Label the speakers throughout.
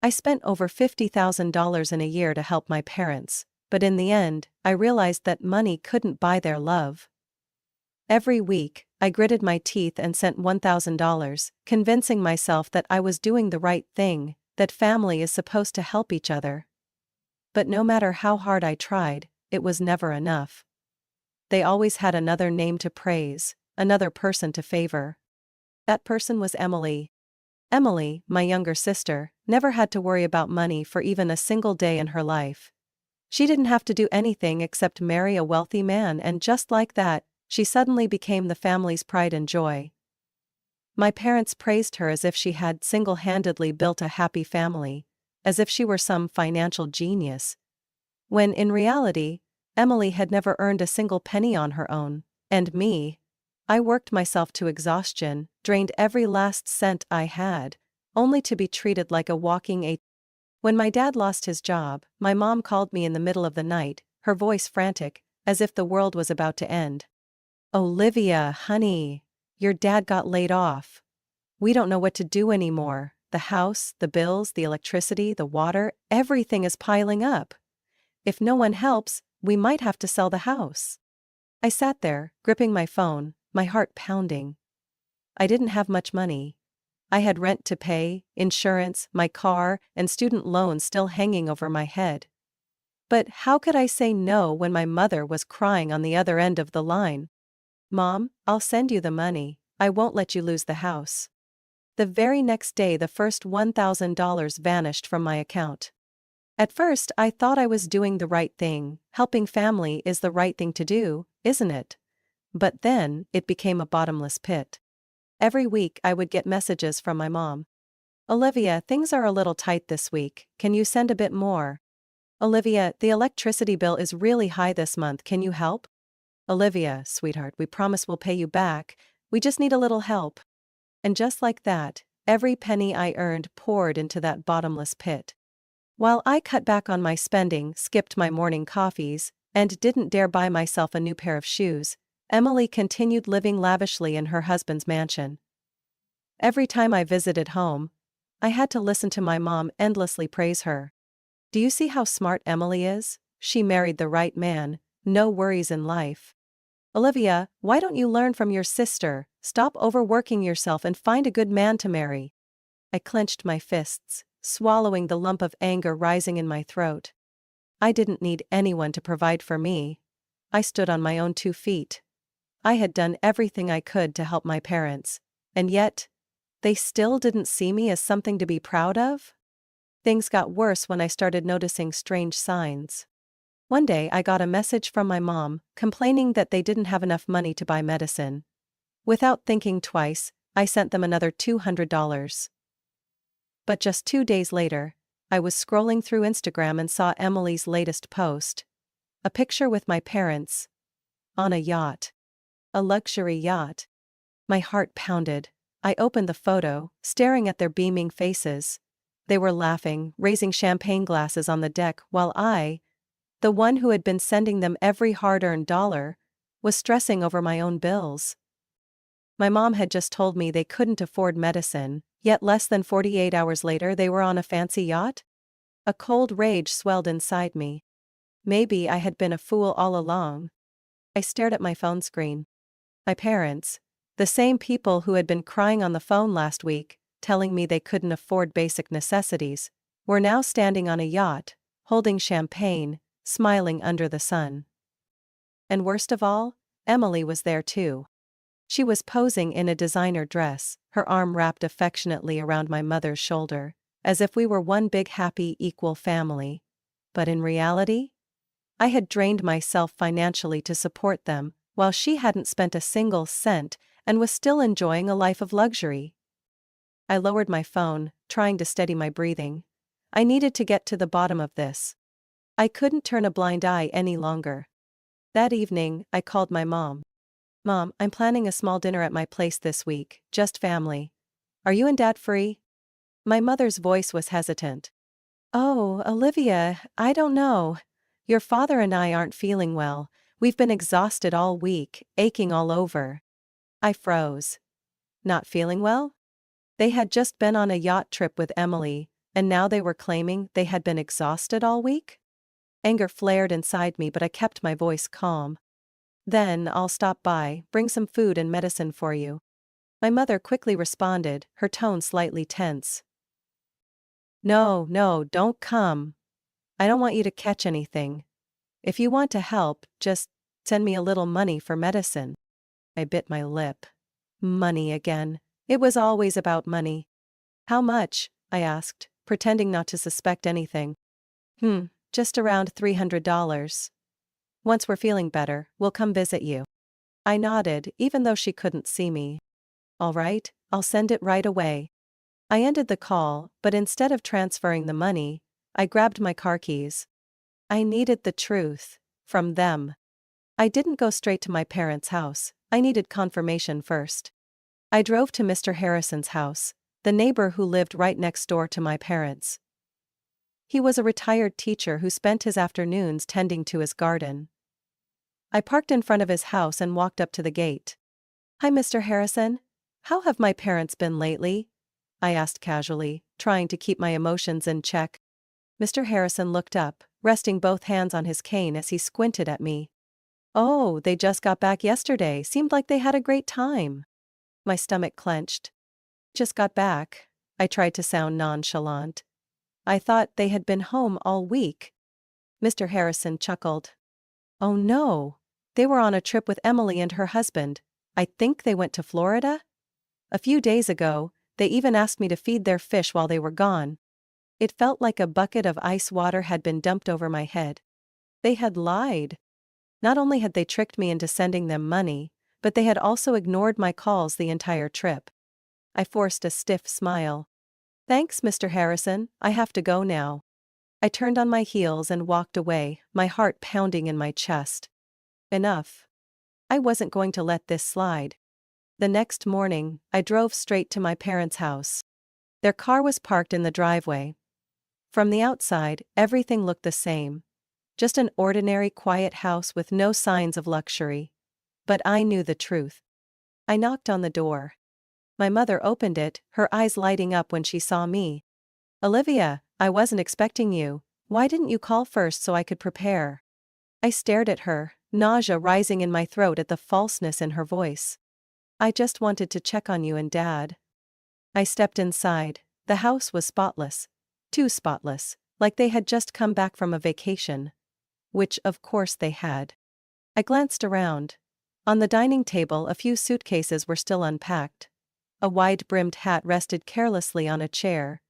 Speaker 1: I spent over $50,000 in a year to help my parents, but in the end, I realized that money couldn't buy their love. Every week, I gritted my teeth and sent $1,000, convincing myself that I was doing the right thing, that family is supposed to help each other. But no matter how hard I tried, it was never enough. They always had another name to praise, another person to favor. That person was Emily. Emily, my younger sister, never had to worry about money for even a single day in her life. She didn't have to do anything except marry a wealthy man, and just like that, she suddenly became the family's pride and joy. My parents praised her as if she had single-handedly built a happy family, as if she were some financial genius. When in reality, Emily had never earned a single penny on her own, and me, I worked myself to exhaustion, drained every last cent I had, only to be treated like a walking ATM. When my dad lost his job, my mom called me in the middle of the night, her voice frantic, as if the world was about to end. "Olivia, honey, your dad got laid off. We don't know what to do anymore. The house, the bills, the electricity, the water, everything is piling up. If no one helps, we might have to sell the house." I sat there, gripping my phone, my heart pounding. I didn't have much money. I had rent to pay, insurance, my car, and student loans still hanging over my head. But how could I say no when my mother was crying on the other end of the line? "Mom, I'll send you the money, I won't let you lose the house." The very next day the first $1,000 vanished from my account. At first I thought I was doing the right thing. Helping family is the right thing to do, isn't it? But then, it became a bottomless pit. Every week I would get messages from my mom. "Olivia, things are a little tight this week, can you send a bit more?" "Olivia, the electricity bill is really high this month, can you help?" "Olivia, sweetheart, we promise we'll pay you back, we just need a little help." And just like that, every penny I earned poured into that bottomless pit. While I cut back on my spending, skipped my morning coffees, and didn't dare buy myself a new pair of shoes, Emily continued living lavishly in her husband's mansion. Every time I visited home, I had to listen to my mom endlessly praise her. "Do you see how smart Emily is? She married the right man, no worries in life. Olivia, why don't you learn from your sister, stop overworking yourself and find a good man to marry?" I clenched my fists, swallowing the lump of anger rising in my throat. I didn't need anyone to provide for me. I stood on my own 2 feet. I had done everything I could to help my parents, and yet, they still didn't see me as something to be proud of? Things got worse when I started noticing strange signs. One day I got a message from my mom, complaining that they didn't have enough money to buy medicine. Without thinking twice, I sent them another $200. But just 2 days later, I was scrolling through Instagram and saw Emily's latest post. A picture with my parents. On a yacht. A luxury yacht. My heart pounded. I opened the photo, staring at their beaming faces. They were laughing, raising champagne glasses on the deck, while I, the one who had been sending them every hard-earned dollar, was stressing over my own bills. My mom had just told me they couldn't afford medicine, yet less than 48 hours later they were on a fancy yacht? A cold rage swelled inside me. Maybe I had been a fool all along. I stared at my phone screen. My parents, the same people who had been crying on the phone last week, telling me they couldn't afford basic necessities, were now standing on a yacht, holding champagne, smiling under the sun. And worst of all, Emily was there too. She was posing in a designer dress, her arm wrapped affectionately around my mother's shoulder, as if we were one big happy equal family. But in reality, I had drained myself financially to support them, while she hadn't spent a single cent and was still enjoying a life of luxury. I lowered my phone, trying to steady my breathing. I needed to get to the bottom of this. I couldn't turn a blind eye any longer. That evening, I called my mom. "Mom, I'm planning a small dinner at my place this week, just family. Are you and Dad free?" My mother's voice was hesitant. "Oh, Olivia, I don't know. Your father and I aren't feeling well. We've been exhausted all week, aching all over." I froze. Not feeling well? They had just been on a yacht trip with Emily, And now they were claiming they had been exhausted all week? Anger flared inside me, but I kept my voice calm. Then I'll stop by, bring some food and medicine for you. My mother quickly responded, her tone slightly tense. No, no, don't come. I don't want you to catch anything. If you want to help, just send me a little money for medicine. I bit my lip. Money again. It was always about money. How much? I asked, pretending not to suspect anything. Just around $300. Once we're feeling better, we'll come visit you. I nodded, even though she couldn't see me. All right, I'll send it right away. I ended the call, but instead of transferring the money, I grabbed my car keys. I needed the truth from them. I didn't go straight to my parents' house. I needed confirmation first. I drove to Mr. Harrison's house, the neighbor who lived right next door to my parents. He was a retired teacher who spent his afternoons tending to his garden. I parked in front of his house and walked up to the gate. Hi, Mr. Harrison. How have my parents been lately? I asked casually, trying to keep my emotions in check. Mr. Harrison looked up, resting both hands on his cane as he squinted at me. Oh, they just got back yesterday. Seemed like they had a great time. My stomach clenched. Just got back. I tried to sound nonchalant. I thought they had been home all week. Mr. Harrison chuckled. Oh no. They were on a trip with Emily and her husband. I think they went to Florida? A few days ago, they even asked me to feed their fish while they were gone. It felt like a bucket of ice water had been dumped over my head. They had lied. Not only had they tricked me into sending them money, but they had also ignored my calls the entire trip. I forced a stiff smile. Thanks, Mr. Harrison, I have to go now. I turned on my heels and walked away, my heart pounding in my chest. Enough. I wasn't going to let this slide. The next morning, I drove straight to my parents' house. Their car was parked in the driveway. From the outside, everything looked the same. Just an ordinary quiet house with no signs of luxury. But I knew the truth. I knocked on the door. My mother opened it, her eyes lighting up when she saw me. Olivia, I wasn't expecting you. Why didn't you call first so I could prepare? I stared at her, nausea rising in my throat at the falseness in her voice. I just wanted to check on you and Dad. I stepped inside. The house was spotless. Too spotless, like they had just come back from a vacation. Which, of course, they had. I glanced around. On the dining table, a few suitcases were still unpacked. A wide-brimmed hat rested carelessly on a chair,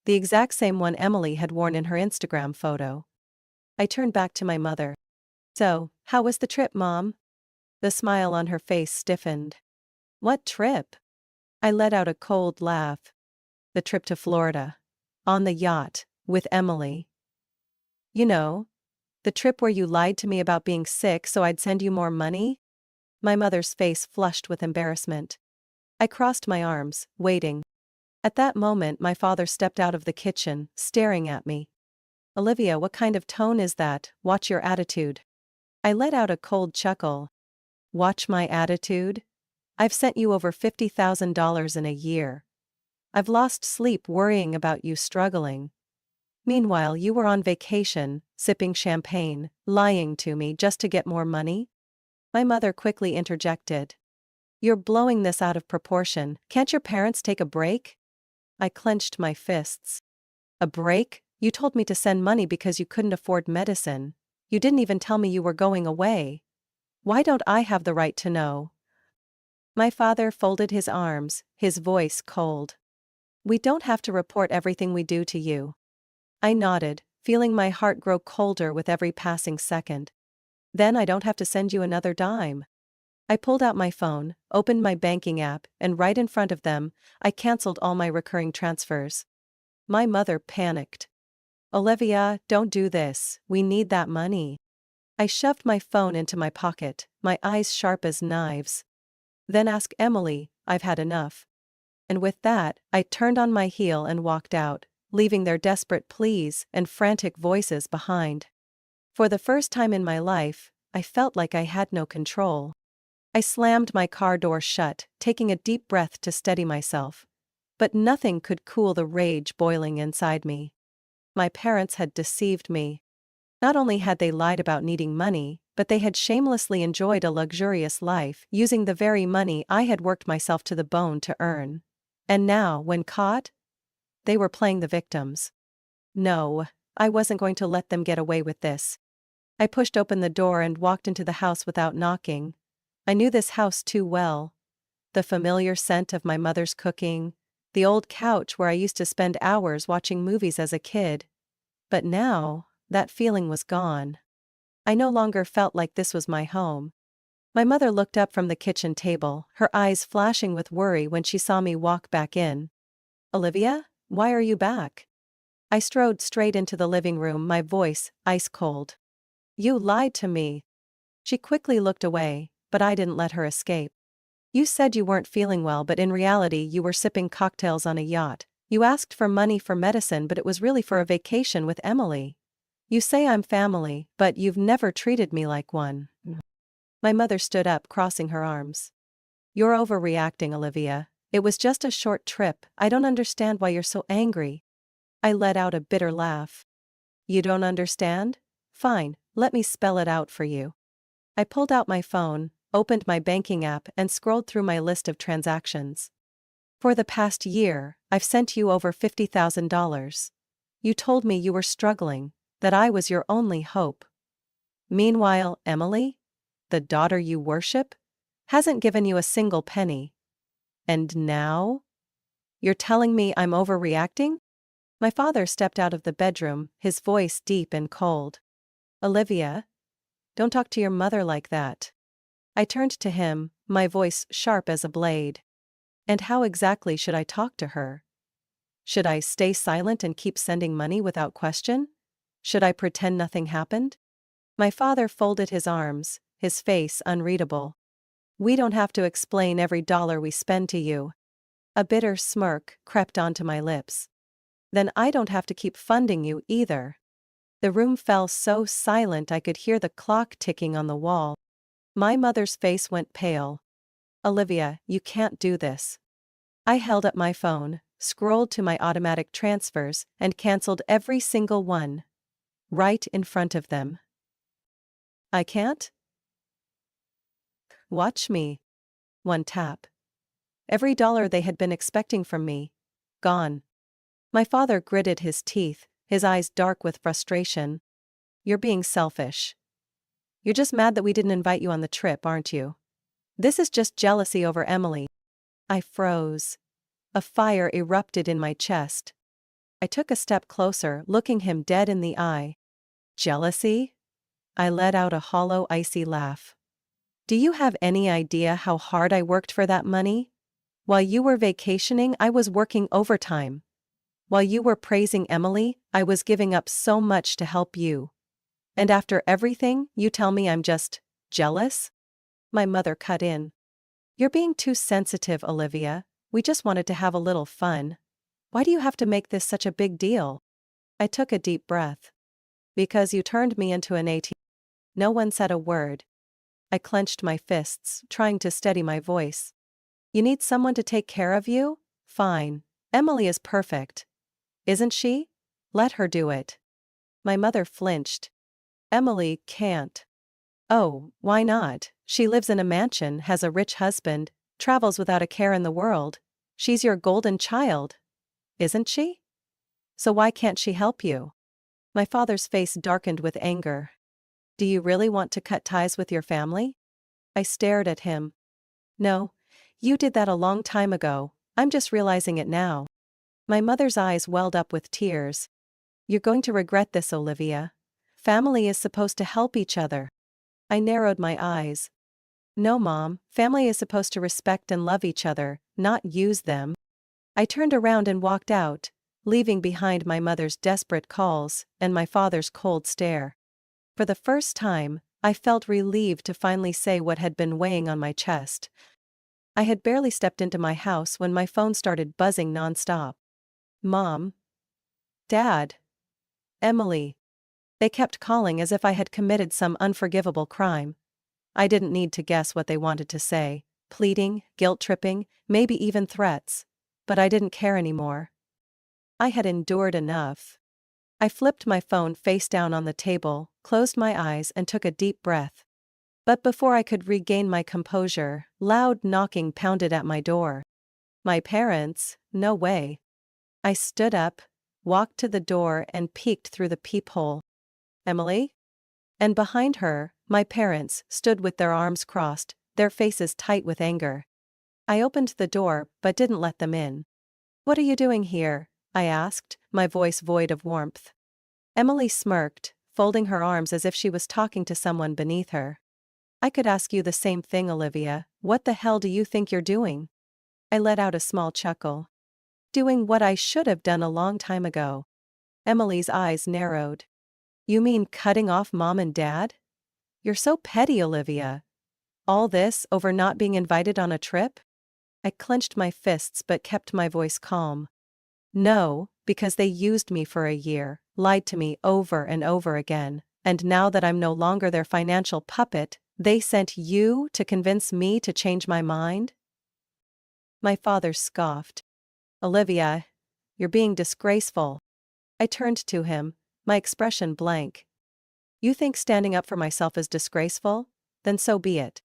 Speaker 1: the exact same one Emily had worn in her Instagram photo. I turned back to my mother. So, how was the trip, Mom? The smile on her face stiffened. What trip? I let out a cold laugh. The trip to Florida. On the yacht, with Emily. You know, the trip where you lied to me about being sick so I'd send you more money? My mother's face flushed with embarrassment. I crossed my arms, waiting. At that moment, my father stepped out of the kitchen, staring at me. Olivia, what kind of tone is that? Watch your attitude. I let out a cold chuckle. Watch my attitude? I've sent you over $50,000 in a year. I've lost sleep worrying about you struggling. Meanwhile, you were on vacation, sipping champagne, lying to me just to get more money? My mother quickly interjected. You're blowing this out of proportion. Can't your parents take a break? I clenched my fists. A break? You told me to send money because you couldn't afford medicine. You didn't even tell me you were going away. Why don't I have the right to know? My father folded his arms, his voice cold. We don't have to report everything we do to you. I nodded, feeling my heart grow colder with every passing second. Then I don't have to send you another dime. I pulled out my phone, opened my banking app, and right in front of them, I canceled all my recurring transfers. My mother panicked. Olivia, don't do this, we need that money. I shoved my phone into my pocket, my eyes sharp as knives. Then ask Emily, I've had enough. And with that, I turned on my heel and walked out, leaving their desperate pleas and frantic voices behind. For the first time in my life, I felt like I had no control. I slammed my car door shut, taking a deep breath to steady myself. but nothing could cool the rage boiling inside me. My parents had deceived me. Not only had they lied about needing money, but they had shamelessly enjoyed a luxurious life using the very money I had worked myself to the bone to earn. And now, when caught, they were playing the victims. No, I wasn't going to let them get away with this. I pushed open the door and walked into the house without knocking. I knew this house too well. The familiar scent of my mother's cooking, the old couch where I used to spend hours watching movies as a kid. But now, that feeling was gone. I no longer felt like this was my home. My mother looked up from the kitchen table, her eyes flashing with worry when she saw me walk back in. "Olivia, why are you back?" I strode straight into the living room, my voice ice cold. "You lied to me." She quickly looked away, but I didn't let her escape. "You said you weren't feeling well, but in reality you were sipping cocktails on a yacht. You asked for money for medicine, but it was really for a vacation with Emily. You say I'm family, but you've never treated me like one." My mother stood up, crossing her arms. "You're overreacting, Olivia. It was just a short trip. I don't understand why you're so angry." I let out a bitter laugh. "You don't understand? Fine, let me spell it out for you." I pulled out my phone, opened my banking app and scrolled through my list of transactions. "For the past year, I've sent you over $50,000. You told me you were struggling, that I was your only hope. Meanwhile, Emily, the daughter you worship, hasn't given you a single penny. And now? You're telling me I'm overreacting?" My father stepped out of the bedroom, his voice deep and cold. "Olivia, don't talk to your mother like that." I turned to him, my voice sharp as a blade. "And how exactly should I talk to her? Should I stay silent and keep sending money without question? Should I pretend nothing happened?" My father folded his arms, his face unreadable. "We don't have to explain every dollar we spend to you." A bitter smirk crept onto my lips. "Then I don't have to keep funding you either." The room fell so silent I could hear the clock ticking on the wall. My mother's face went pale. "Olivia, you can't do this." I held up my phone, scrolled to my automatic transfers, and canceled every single one. Right in front of them. "I can't?" "Watch me." One tap. Every dollar they had been expecting from me, gone. My father gritted his teeth, his eyes dark with frustration. "You're being selfish. You're just mad that we didn't invite you on the trip, aren't you? This is just jealousy over Emily." I froze. A fire erupted in my chest. I took a step closer, looking him dead in the eye. "Jealousy?" I let out a hollow, icy laugh. "Do you have any idea how hard I worked for that money? While you were vacationing, I was working overtime. While you were praising Emily, I was giving up so much to help you. And after everything, you tell me I'm just jealous?" My mother cut in. "You're being too sensitive, Olivia. We just wanted to have a little fun. Why do you have to make this such a big deal?" I took a deep breath. "Because you turned me into an ATM." No one said a word. I clenched my fists, trying to steady my voice. "You need someone to take care of you? Fine. Emily is perfect. Isn't she? Let her do it." My mother flinched. "Emily can't." "Oh, why not? She lives in a mansion, has a rich husband, travels without a care in the world. She's your golden child. Isn't she? So why can't she help you?" My father's face darkened with anger. "Do you really want to cut ties with your family?" I stared at him. "No, you did that a long time ago. I'm just realizing it now." My mother's eyes welled up with tears. "You're going to regret this, Olivia. Family is supposed to help each other." I narrowed my eyes. "No, Mom, family is supposed to respect and love each other, not use them." I turned around and walked out, leaving behind my mother's desperate calls and my father's cold stare. For the first time, I felt relieved to finally say what had been weighing on my chest. I had barely stepped into my house when my phone started buzzing nonstop. "Mom? Dad? Emily?" They kept calling as if I had committed some unforgivable crime. I didn't need to guess what they wanted to say. Pleading, guilt-tripping, maybe even threats. but I didn't care anymore. I had endured enough. I flipped my phone face down on the table, closed my eyes and took a deep breath. But before I could regain my composure, loud knocking pounded at my door. My parents? No way. I stood up, walked to the door and peeked through the peephole. Emily? And behind her, my parents stood with their arms crossed, their faces tight with anger. I opened the door but didn't let them in. "What are you doing here?" I asked, my voice void of warmth. Emily smirked, folding her arms as if she was talking to someone beneath her. "I could ask you the same thing, Olivia. What the hell do you think you're doing?" I let out a small chuckle. "Doing what I should have done a long time ago." Emily's eyes narrowed. "You mean cutting off mom and dad? You're so petty, Olivia. All this over not being invited on a trip?" I clenched my fists but kept my voice calm. "No, because they used me for a year, lied to me over and over again, and now that I'm no longer their financial puppet, they sent you to convince me to change my mind?" My father scoffed. "Olivia, you're being disgraceful." I turned to him, my expression blank. "You think standing up for myself is disgraceful? Then so be it."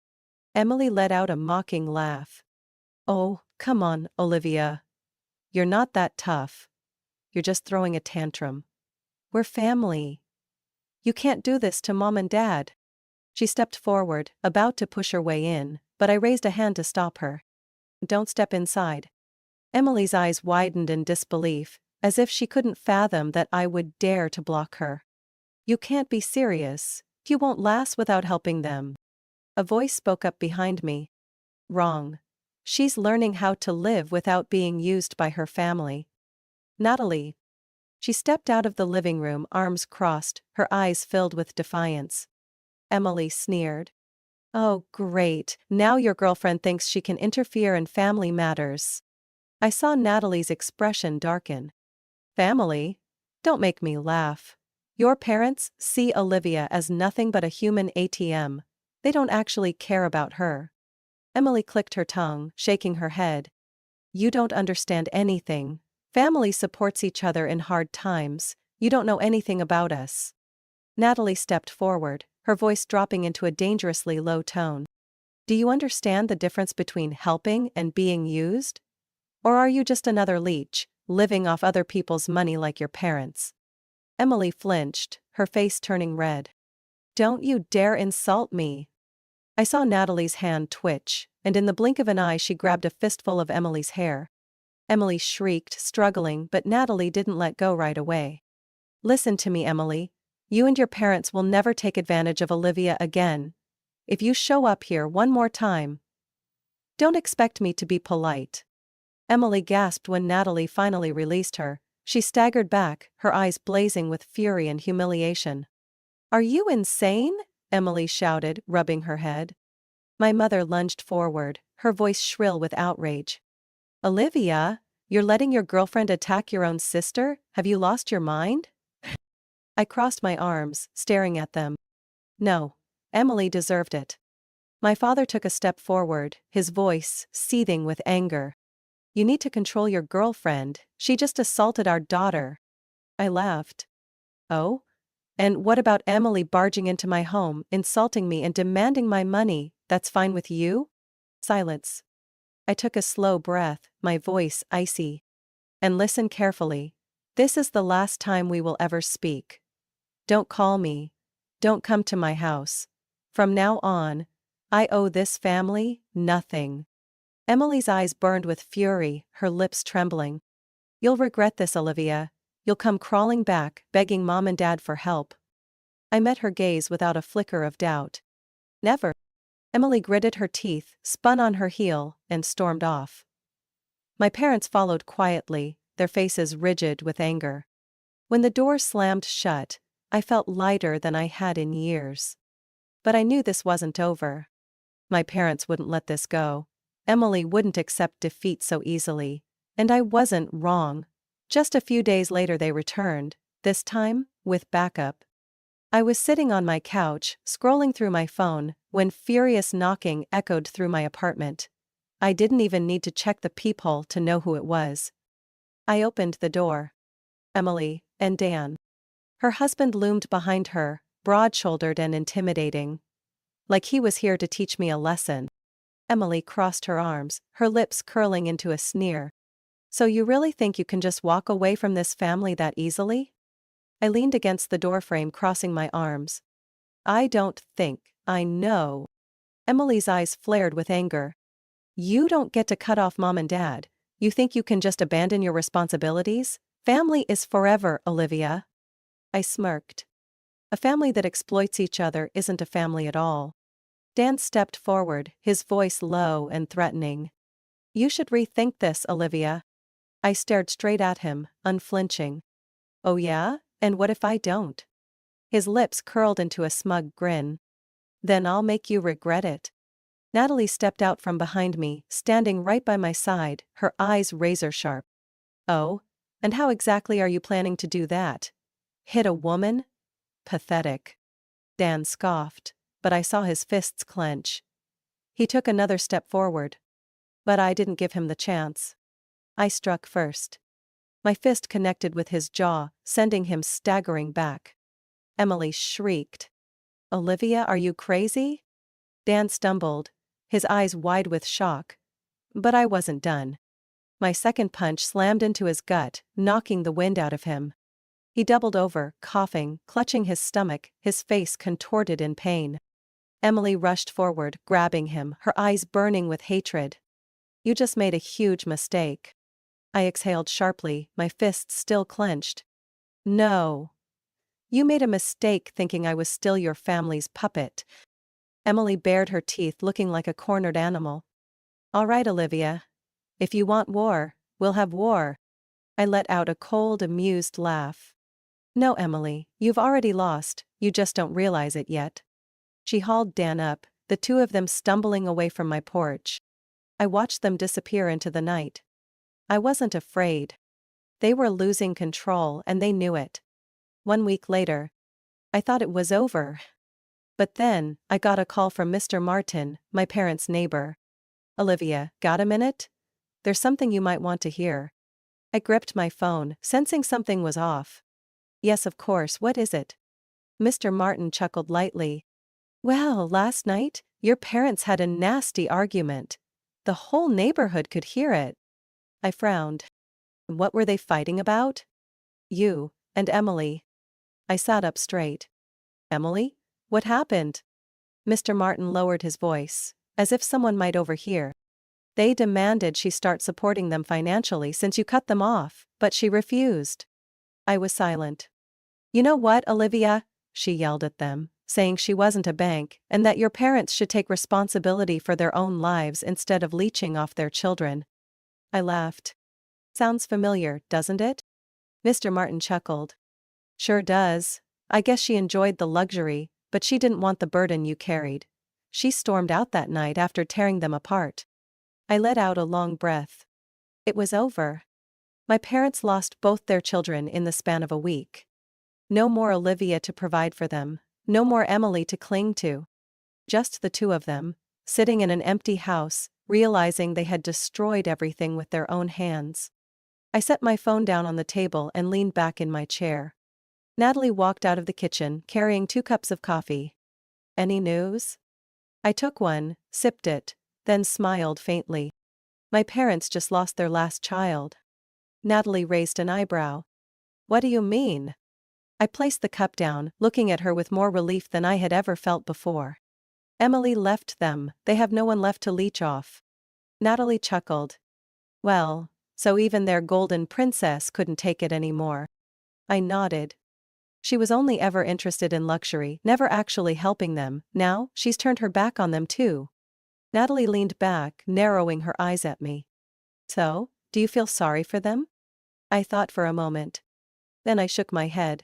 Speaker 1: Emily let out a mocking laugh. "Oh, come on, Olivia. You're not that tough. You're just throwing a tantrum. We're family. You can't do this to mom and dad." She stepped forward, about to push her way in, but I raised a hand to stop her. "Don't step inside." Emily's eyes widened in disbelief, as if she couldn't fathom that I would dare to block her. "You can't be serious. You won't last without helping them." A voice spoke up behind me. "Wrong. She's learning how to live without being used by her family." "Natalie." She stepped out of the living room, arms crossed, her eyes filled with defiance. Emily sneered. "Oh, great, now your girlfriend thinks she can interfere in family matters." I saw Natalie's expression darken. "Family? Don't make me laugh. Your parents see Olivia as nothing but a human ATM. They don't actually care about her." Emily clicked her tongue, shaking her head. "You don't understand anything. Family supports each other in hard times. You don't know anything about us." Natalie stepped forward, her voice dropping into a dangerously low tone. "Do you understand the difference between helping and being used? Or are you just another leech, living off other people's money like your parents?" Emily flinched, her face turning red. "Don't you dare insult me." I saw Natalie's hand twitch, and in the blink of an eye she grabbed a fistful of Emily's hair. Emily shrieked, struggling, but Natalie didn't let go right away. "Listen to me, Emily. You and your parents will never take advantage of Olivia again. If you show up here one more time, don't expect me to be polite." Emily gasped when Natalie finally released her. She staggered back, her eyes blazing with fury and humiliation. "Are you insane?" Emily shouted, rubbing her head. My mother lunged forward, her voice shrill with outrage. "Olivia, you're letting your girlfriend attack your own sister? Have you lost your mind?" I crossed my arms, staring at them. No, Emily deserved it. My father took a step forward, his voice seething with anger. "You need to control your girlfriend, she just assaulted our daughter." I laughed. "Oh? And what about Emily barging into my home, insulting me and demanding my money? That's fine with you?" Silence. I took a slow breath, my voice icy. "And listen carefully. This is the last time we will ever speak. Don't call me. Don't come to my house. From now on, I owe this family nothing." Emily's eyes burned with fury, her lips trembling. "You'll regret this, Olivia. You'll come crawling back, begging mom and dad for help." I met her gaze without a flicker of doubt. "Never." Emily gritted her teeth, spun on her heel, and stormed off. My parents followed quietly, their faces rigid with anger. When the door slammed shut, I felt lighter than I had in years. But I knew this wasn't over. My parents wouldn't let this go. Emily wouldn't accept defeat so easily. And I wasn't wrong. Just a few days later they returned, this time, with backup. I was sitting on my couch, scrolling through my phone, when furious knocking echoed through my apartment. I didn't even need to check the peephole to know who it was. I opened the door. Emily and Dan. Her husband loomed behind her, broad-shouldered and intimidating. Like he was here to teach me a lesson. Emily crossed her arms, her lips curling into a sneer. So you really think you can just walk away from this family that easily? I leaned against the doorframe, crossing my arms. I don't think, I know. Emily's eyes flared with anger. You don't get to cut off mom and dad. You think you can just abandon your responsibilities? Family is forever, Olivia. I smirked. A family that exploits each other isn't a family at all. Dan stepped forward, his voice low and threatening. You should rethink this, Olivia. I stared straight at him, unflinching. Oh yeah? And what if I don't? His lips curled into a smug grin. Then I'll make you regret it. Natalie stepped out from behind me, standing right by my side, her eyes razor-sharp. Oh? And how exactly are you planning to do that? Hit a woman? Pathetic. Dan scoffed, but I saw his fists clench. He took another step forward. But I didn't give him the chance. I struck first. My fist connected with his jaw, sending him staggering back. Emily shrieked. Olivia, are you crazy? Dan stumbled, his eyes wide with shock. But I wasn't done. My second punch slammed into his gut, knocking the wind out of him. He doubled over, coughing, clutching his stomach, his face contorted in pain. Emily rushed forward, grabbing him, her eyes burning with hatred. You just made a huge mistake. I exhaled sharply, my fists still clenched. No. You made a mistake thinking I was still your family's puppet. Emily bared her teeth, looking like a cornered animal. All right, Olivia. If you want war, we'll have war. I let out a cold, amused laugh. No, Emily, you've already lost, you just don't realize it yet. She hauled Dan up, the two of them stumbling away from my porch. I watched them disappear into the night. I wasn't afraid. They were losing control and they knew it. 1 week later, I thought it was over. But then, I got a call from Mr. Martin, my parents' neighbor. Olivia, got a minute? There's something you might want to hear. I gripped my phone, sensing something was off. Yes, of course, what is it? Mr. Martin chuckled lightly. Well, last night, your parents had a nasty argument. The whole neighborhood could hear it. I frowned. What were they fighting about? You and Emily. I sat up straight. Emily? What happened? Mr. Martin lowered his voice, as if someone might overhear. They demanded she start supporting them financially since you cut them off, but she refused. I was silent. You know what, Olivia? She yelled at them, saying she wasn't a bank and that your parents should take responsibility for their own lives instead of leeching off their children. I laughed. Sounds familiar, doesn't it? Mr. Martin chuckled. Sure does. I guess she enjoyed the luxury, but she didn't want the burden you carried. She stormed out that night after tearing them apart. I let out a long breath. It was over. My parents lost both their children in the span of a week. No more Olivia to provide for them, no more Emily to cling to. Just the two of them, sitting in an empty house, realizing they had destroyed everything with their own hands. I set my phone down on the table and leaned back in my chair. Natalie walked out of the kitchen, carrying 2 cups of coffee. Any news? I took one, sipped it, then smiled faintly. My parents just lost their last child. Natalie raised an eyebrow. What do you mean? I placed the cup down, looking at her with more relief than I had ever felt before. Emily left them, they have no one left to leech off. Natalie chuckled. Well, so even their golden princess couldn't take it anymore. I nodded. She was only ever interested in luxury, never actually helping them. Now, she's turned her back on them too. Natalie leaned back, narrowing her eyes at me. So, do you feel sorry for them? I thought for a moment. Then I shook my head.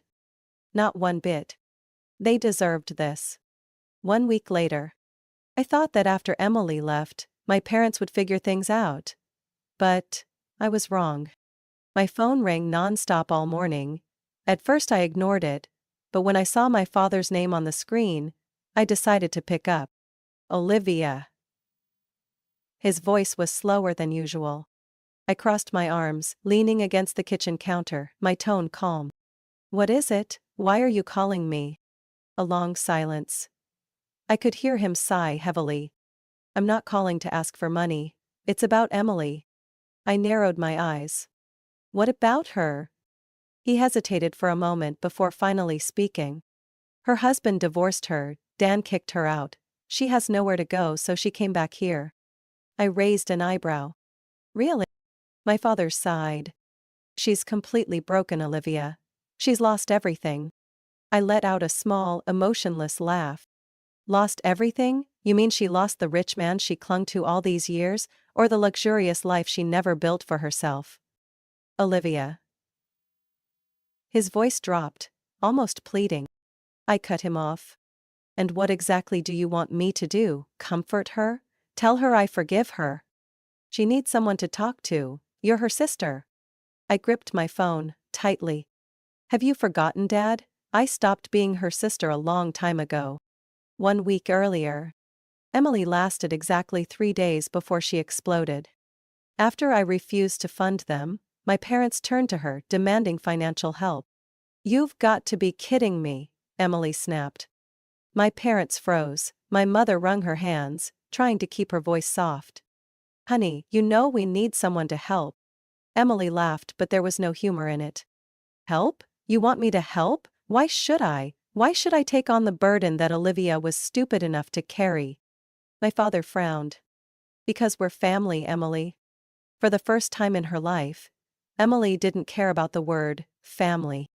Speaker 1: Not one bit. They deserved this. 1 week later. I thought that after Emily left, my parents would figure things out. But I was wrong. My phone rang nonstop all morning. At first I ignored it, but when I saw my father's name on the screen, I decided to pick up. Olivia. His voice was slower than usual. I crossed my arms, leaning against the kitchen counter, my tone calm. "What is it? Why are you calling me?" A long silence. I could hear him sigh heavily. "I'm not calling to ask for money. It's about Emily." I narrowed my eyes. "What about her?" He hesitated for a moment before finally speaking. "Her husband divorced her, Dan kicked her out. She has nowhere to go, so she came back here." I raised an eyebrow. "Really?" My father sighed. "She's completely broken, Olivia. She's lost everything." I let out a small, emotionless laugh. "Lost everything? You mean she lost the rich man she clung to all these years, or the luxurious life she never built for herself?" "Olivia." His voice dropped, almost pleading. I cut him off. "And what exactly do you want me to do? Comfort her? Tell her I forgive her?" "She needs someone to talk to. You're her sister." I gripped my phone tightly. "Have you forgotten, Dad? I stopped being her sister a long time ago. 1 week earlier." Emily lasted exactly 3 days before she exploded. After I refused to fund them, my parents turned to her, demanding financial help. "You've got to be kidding me," Emily snapped. My parents froze. My mother wrung her hands, trying to keep her voice soft. "Honey, you know we need someone to help." Emily laughed, but there was no humor in it. "Help? You want me to help? Why should I? Why should I take on the burden that Olivia was stupid enough to carry?" My father frowned. "Because we're family, Emily." For the first time in her life, Emily didn't care about the word family.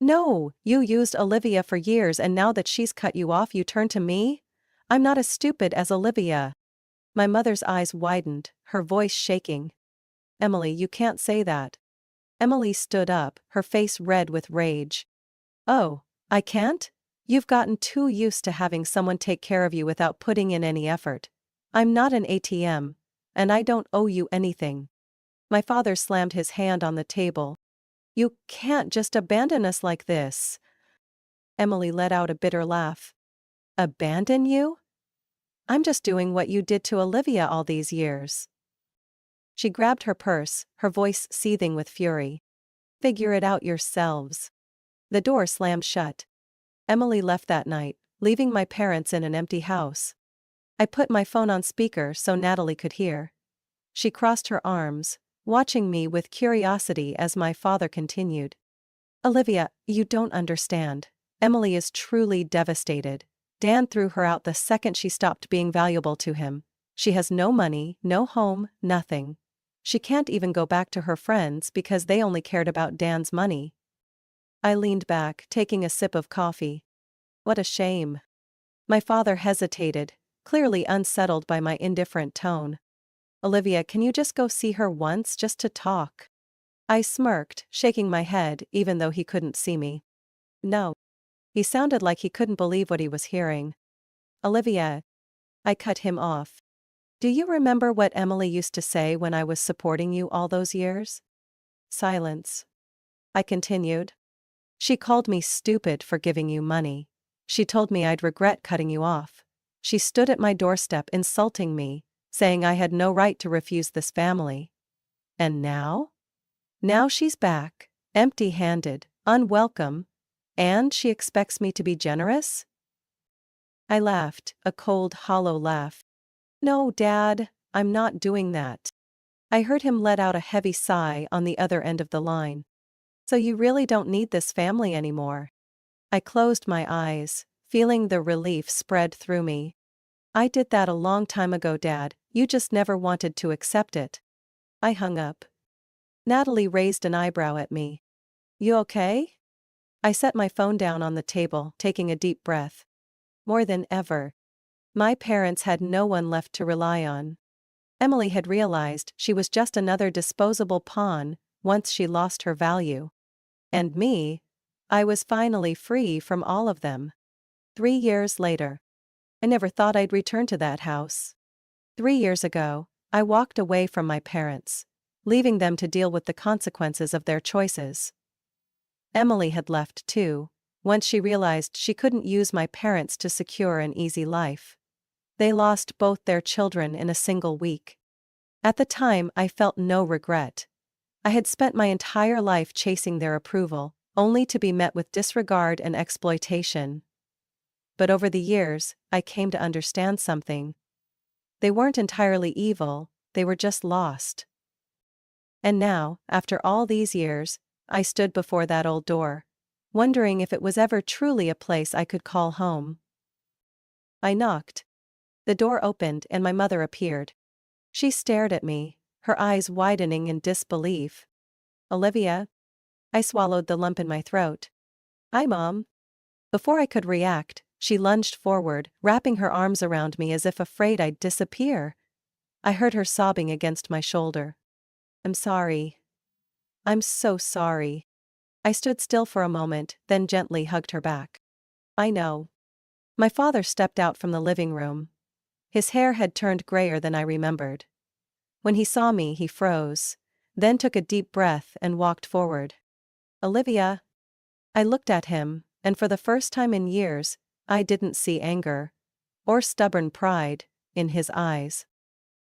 Speaker 1: "No, you used Olivia for years, and now that she's cut you off, you turn to me? I'm not as stupid as Olivia." My mother's eyes widened, her voice shaking. "Emily, you can't say that." Emily stood up, her face red with rage. "Oh, I can't? You've gotten too used to having someone take care of you without putting in any effort. I'm not an ATM. And I don't owe you anything." My father slammed his hand on the table. "You can't just abandon us like this." Emily let out a bitter laugh. "Abandon you? I'm just doing what you did to Olivia all these years." She grabbed her purse, her voice seething with fury. "Figure it out yourselves." The door slammed shut. Emily left that night, leaving my parents in an empty house. I put my phone on speaker so Natalie could hear. She crossed her arms, watching me with curiosity as my father continued. "Olivia, you don't understand. Emily is truly devastated. Dan threw her out the second she stopped being valuable to him. She has no money, no home, nothing. She can't even go back to her friends because they only cared about Dan's money." I leaned back, taking a sip of coffee. "What a shame." My father hesitated, clearly unsettled by my indifferent tone. "Olivia, can you just go see her once, just to talk?" I smirked, shaking my head even though he couldn't see me. "No." He sounded like he couldn't believe what he was hearing. "Olivia." I cut him off. "Do you remember what Emily used to say when I was supporting you all those years?" Silence. I continued. "She called me stupid for giving you money. She told me I'd regret cutting you off. She stood at my doorstep insulting me, saying I had no right to refuse this family. And now? Now she's back, empty-handed, unwelcome, and she expects me to be generous?" I laughed, a cold, hollow laugh. "No, Dad, I'm not doing that." I heard him let out a heavy sigh on the other end of the line. "So you really don't need this family anymore?" I closed my eyes, feeling the relief spread through me. "I did that a long time ago, Dad, you just never wanted to accept it." I hung up. Natalie raised an eyebrow at me. "You okay?" I set my phone down on the table, taking a deep breath. More than ever, my parents had no one left to rely on. Emily had realized she was just another disposable pawn once she lost her value. And me, I was finally free from all of them. 3 years later. I never thought I'd return to that house. 3 years ago, I walked away from my parents, leaving them to deal with the consequences of their choices. Emily had left too, once she realized she couldn't use my parents to secure an easy life. They lost both their children in a single week. At the time, I felt no regret. I had spent my entire life chasing their approval, only to be met with disregard and exploitation. But over the years, I came to understand something. They weren't entirely evil, they were just lost. And now, after all these years, I stood before that old door, wondering if it was ever truly a place I could call home. I knocked. The door opened and my mother appeared. She stared at me, her eyes widening in disbelief. "Olivia?" I swallowed the lump in my throat. "Hi, Mom." Before I could react, she lunged forward, wrapping her arms around me as if afraid I'd disappear. I heard her sobbing against my shoulder. "I'm sorry. I'm so sorry." I stood still for a moment, then gently hugged her back. "I know." My father stepped out from the living room. His hair had turned grayer than I remembered. When he saw me, he froze, then took a deep breath and walked forward. "Olivia." I looked at him, and for the first time in years, I didn't see anger or stubborn pride in his eyes.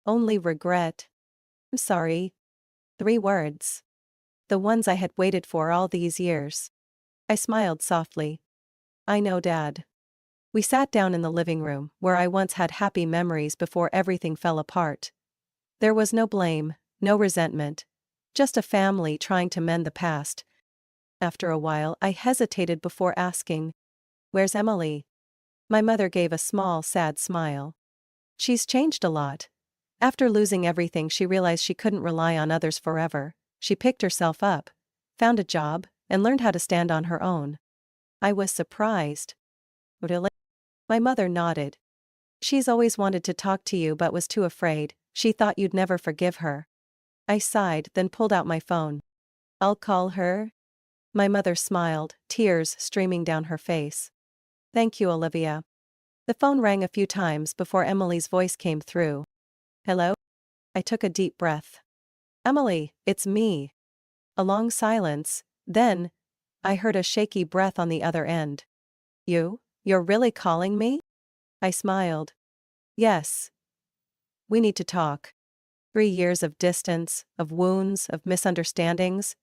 Speaker 1: Only regret. "I'm sorry." 3 words. The ones I had waited for all these years. I smiled softly. "I know, Dad." We sat down in the living room, where I once had happy memories before everything fell apart. There was no blame, no resentment, just a family trying to mend the past. After a while, I hesitated before asking, "Where's Emily?" My mother gave a small, sad smile. "She's changed a lot. After losing everything, she realized she couldn't rely on others forever. She picked herself up, found a job, and learned how to stand on her own." I was surprised. "Really?" My mother nodded. "She's always wanted to talk to you but was too afraid. She thought you'd never forgive her." I sighed, then pulled out my phone. "I'll call her." My mother smiled, tears streaming down her face. "Thank you, Olivia." The phone rang a few times before Emily's voice came through. "Hello?" I took a deep breath. "Emily, it's me." A long silence, then I heard a shaky breath on the other end. You're really calling me?" I smiled. "Yes. We need to talk. 3 years of distance, of wounds, of misunderstandings.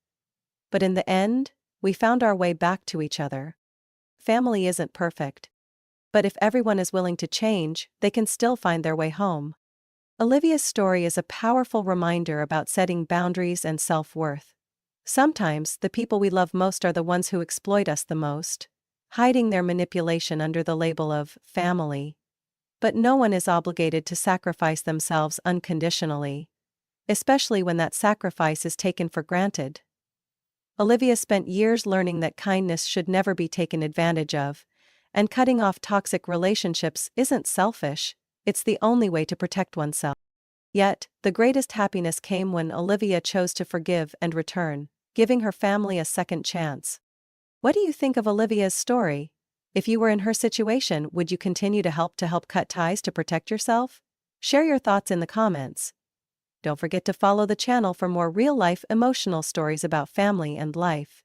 Speaker 1: But in the end, we found our way back to each other. Family isn't perfect. But if everyone is willing to change, they can still find their way home." Olivia's story is a powerful reminder about setting boundaries and self-worth. Sometimes, the people we love most are the ones who exploit us the most, hiding their manipulation under the label of family. But no one is obligated to sacrifice themselves unconditionally, especially when that sacrifice is taken for granted. Olivia spent years learning that kindness should never be taken advantage of, and cutting off toxic relationships isn't selfish, it's the only way to protect oneself. Yet, the greatest happiness came when Olivia chose to forgive and return, giving her family a second chance. What do you think of Olivia's story? If you were in her situation, would you continue to help cut ties to protect yourself? Share your thoughts in the comments. Don't forget to follow the channel for more real-life emotional stories about family and life.